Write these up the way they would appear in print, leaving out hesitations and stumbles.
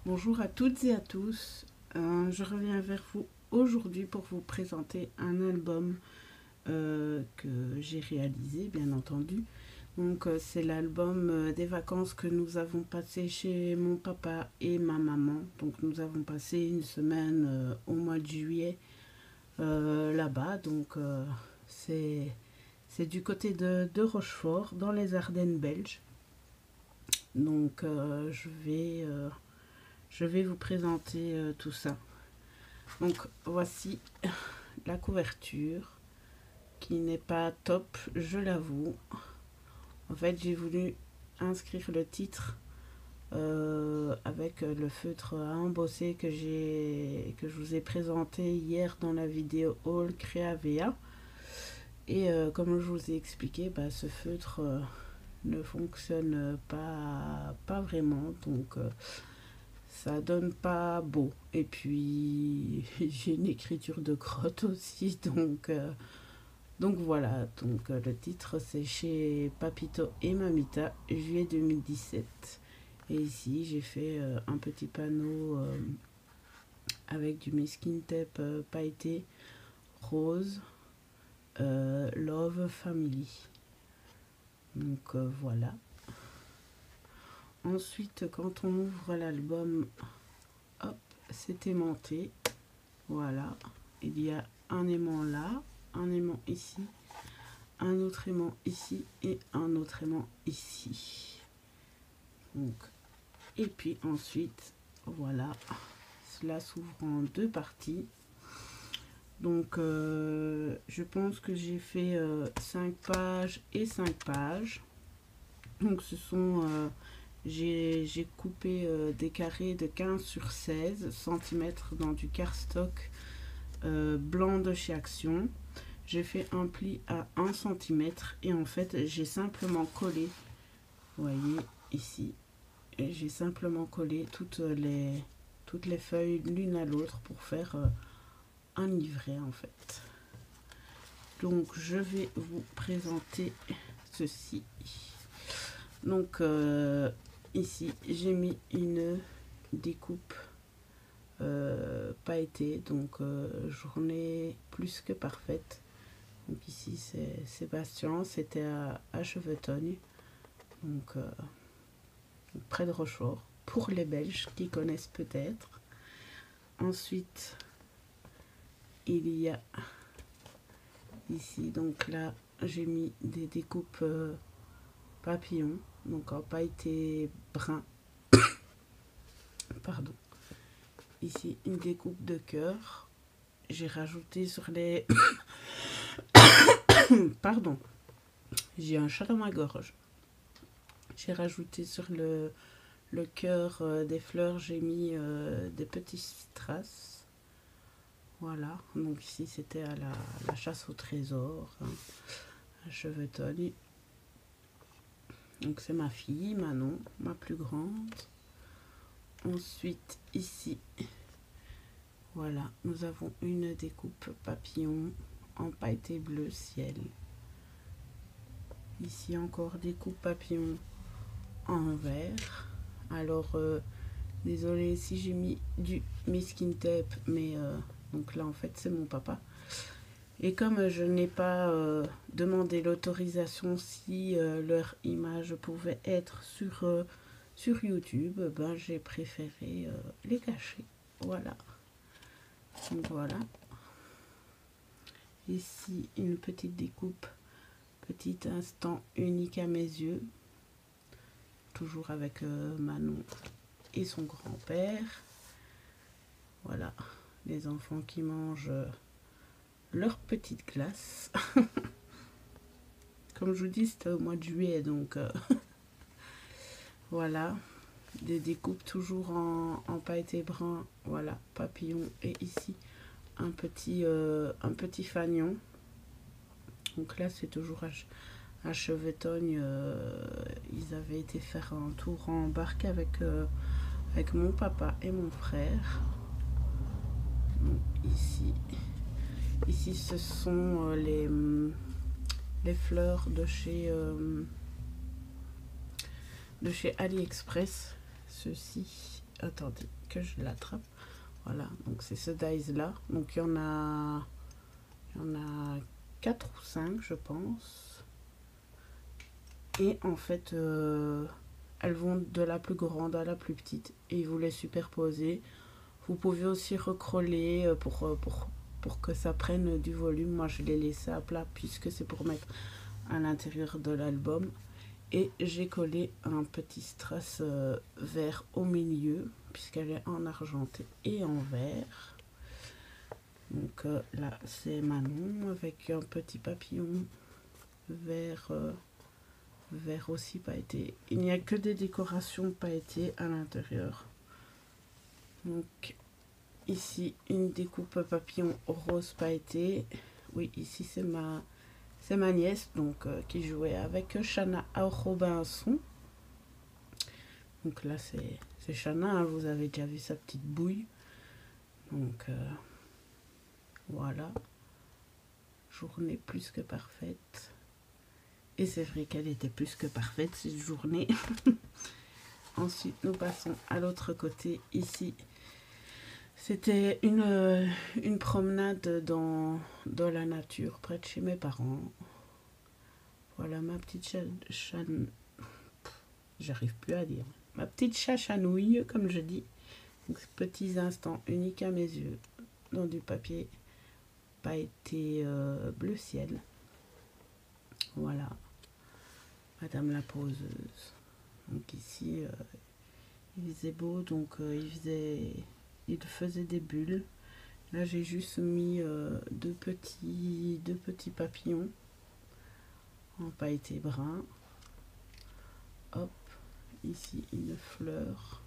Bonjour à toutes et à tous, je reviens vers vous aujourd'hui pour vous présenter un album que j'ai réalisé bien entendu. Donc c'est l'album des vacances que nous avons passé chez mon papa et ma maman. Donc nous avons passé une semaine au mois de juillet là-bas. Donc c'est du côté de Rochefort dans les Ardennes belges. Donc je vais vous présenter tout ça. Donc voici la couverture qui n'est pas top, je l'avoue. En fait, j'ai voulu inscrire le titre avec le feutre à embosser que je vous ai présenté hier dans la vidéo Haul Creavea. Et comme je vous ai expliqué, ce feutre ne fonctionne pas vraiment, donc ça donne pas beau. Et puis j'ai une écriture de crotte aussi, donc voilà. Donc le titre c'est chez Papito et Mamita, juillet 2017. Et ici j'ai fait un petit panneau avec du masking tape pailleté rose, Love Family. Donc voilà. Ensuite, quand on ouvre l'album, hop, c'est aimanté. Voilà. Il y a un aimant là, un aimant ici, un autre aimant ici et un autre aimant ici. Donc, et puis ensuite, voilà. Cela s'ouvre en deux parties. Donc, je pense que j'ai fait 5 pages et 5 pages. Donc, ce sont... j'ai coupé des carrés de 15 sur 16 cm dans du cardstock blanc de chez Action. J'ai fait un pli à 1 cm et en fait j'ai simplement collé, vous voyez ici, j'ai simplement collé toutes les feuilles l'une à l'autre pour faire un livret en fait. Donc je vais vous présenter ceci. Donc ici j'ai mis une découpe pailletée, donc journée plus que parfaite. Donc ici c'est Sébastien, c'était à Chevetogne, donc près de Rochefort, pour les Belges qui connaissent peut-être. Ensuite il y a ici, donc là j'ai mis des découpes papillons, donc en pailleté brun. Pardon. Ici une découpe de cœur. J'ai rajouté sur les pardon, j'ai un chat dans ma gorge. J'ai rajouté sur le cœur des fleurs, j'ai mis des petits strass. Voilà, donc ici c'était à la chasse au trésor, hein, à Chevetogne. Donc c'est ma fille, Manon, ma plus grande. Ensuite ici, voilà, nous avons une découpe papillon en pailleté bleu ciel. Ici encore découpe papillon en vert. Alors désolé si j'ai mis du masking tape, mais donc là en fait c'est mon papa. Et comme je n'ai pas demandé l'autorisation si leur image pouvait être sur YouTube, j'ai préféré les cacher. Voilà. Donc voilà. Ici une petite découpe, petit instant unique à mes yeux. Toujours avec Manon et son grand-père. Voilà, les enfants qui mangent leur petite glace. Comme je vous dis, c'était au mois de juillet, donc voilà, des découpes toujours en pailleté brun. Voilà, papillon, et ici un petit fanion. Donc là, c'est toujours à Chevetogne. Ils avaient été faire un tour en barque avec mon papa et mon frère. Donc ici ce sont les fleurs de chez AliExpress. Ceci attendez que je l'attrape. Voilà, donc c'est ce dies là. Donc il y en a 4 ou 5 je pense. Et en fait, elles vont de la plus grande à la plus petite. Et vous les superposez. Vous pouvez aussi recroller pour que ça prenne du volume. Moi, je l'ai laissé à plat puisque c'est pour mettre à l'intérieur de l'album. Et j'ai collé un petit strass vert au milieu puisqu'elle est en argenté et en vert. Donc là, c'est Manon avec un petit papillon vert, vert aussi pailleté. Il n'y a que des décorations pailletées à l'intérieur. Donc ici, une découpe papillon rose pailleté. Oui, ici, c'est ma nièce donc qui jouait avec Shana Robinson. Donc là, c'est Shana, hein, vous avez déjà vu sa petite bouille. Donc voilà, journée plus que parfaite. Et c'est vrai qu'elle était plus que parfaite cette journée. Ensuite, nous passons à l'autre côté. Ici, c'était une promenade dans la nature, près de chez mes parents. Voilà ma petite j'arrive plus à dire. Ma petite chachanouille, comme je dis. Donc, petits instants uniques à mes yeux dans du papier pailleté bleu ciel. Voilà, Madame la poseuse. Donc ici, il faisait beau, donc il faisait des bulles. Là, j'ai juste mis deux petits papillons en pailleté brun. Hop, ici une fleur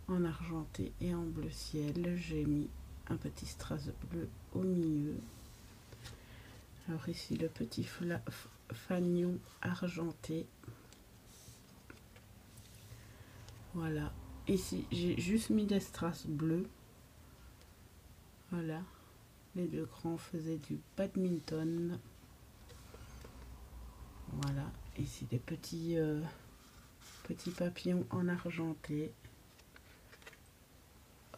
en argenté et en bleu ciel. J'ai mis un petit strass bleu au milieu. Alors ici le petit fanion argenté. Voilà. Ici j'ai juste mis des strass bleus. Voilà. Les deux grands faisaient du badminton. Voilà. Ici des petits papillons en argenté.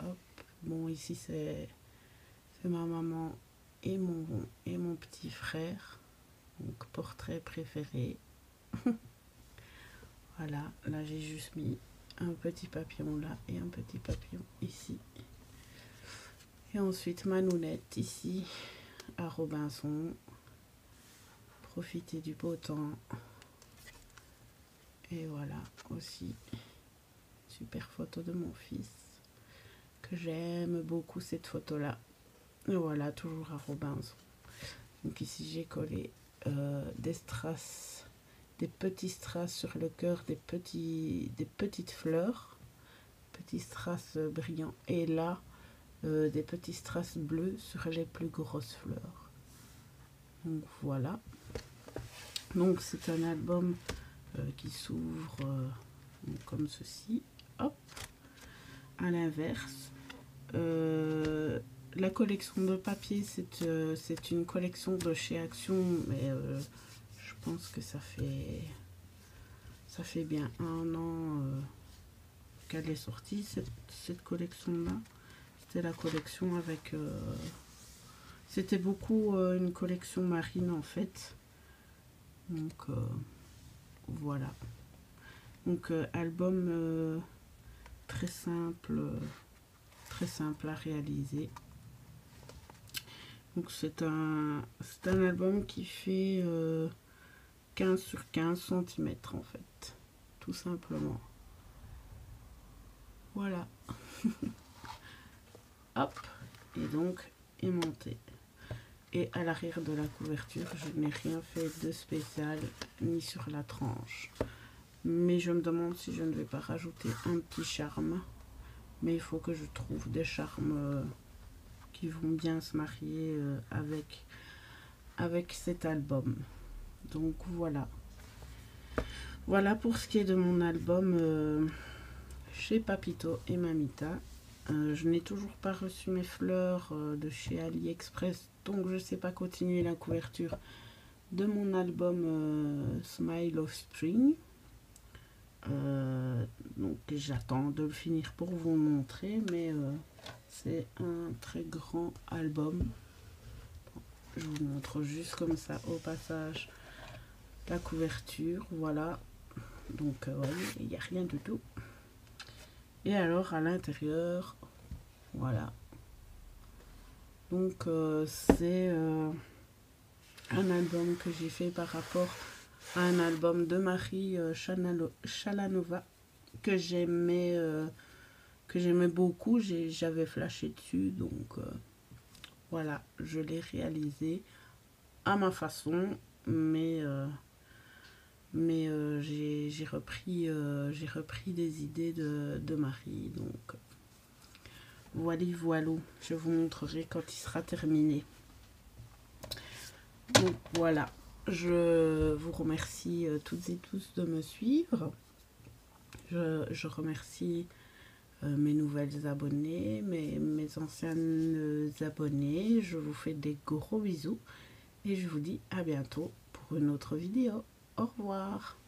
Hop. Bon, ici c'est ma maman et mon petit frère. Donc portrait préféré. Voilà, là j'ai juste mis un petit papillon là et un petit papillon ici. Et ensuite Manounette ici à Robinson. Profiter du beau temps. Et voilà aussi super photo de mon fils que j'aime beaucoup cette photo là. Et voilà, toujours à Robinson. Donc ici j'ai collé des strass, des petits strass sur le cœur, des petites fleurs, petits strass brillants, et là des petits strass bleus sur les plus grosses fleurs. Donc voilà. Donc c'est un album qui s'ouvre comme ceci. Hop. À l'inverse. La collection de papier, c'est une collection de chez Action, mais je pense que ça fait bien 1 an qu'elle est sortie, cette collection-là. C'était la collection avec... c'était beaucoup une collection marine, en fait. Donc, voilà. Donc, album très simple à réaliser. Donc c'est un album qui fait 15 sur 15 cm en fait, tout simplement. Voilà. Hop, et donc aimanté. Et à l'arrière de la couverture, je n'ai rien fait de spécial, ni sur la tranche. Mais je me demande si je ne vais pas rajouter un petit charme. Mais il faut que je trouve des charmes qui vont bien se marier avec cet album. Donc voilà. Voilà pour ce qui est de mon album chez Papito et Mamita. Je n'ai toujours pas reçu mes fleurs de chez AliExpress, donc je ne sais pas continuer la couverture de mon album Smile of Spring. Donc j'attends de le finir pour vous montrer, mais c'est un très grand album. Je vous montre juste comme ça au passage la couverture, voilà. Donc voyez, il n'y a rien du tout. Et alors à l'intérieur, voilà. Donc c'est un album que j'ai fait par rapport à un album de Marie Chalanova que j'aimais beaucoup. J'avais flashé dessus, donc voilà, je l'ai réalisé à ma façon, mais j'ai repris des idées de Marie, donc voilà, je vous montrerai quand il sera terminé. Donc voilà, je vous remercie toutes et tous de me suivre. Je remercie mes nouvelles abonnées, mes anciennes abonnées. Je vous fais des gros bisous et je vous dis à bientôt pour une autre vidéo. Au revoir.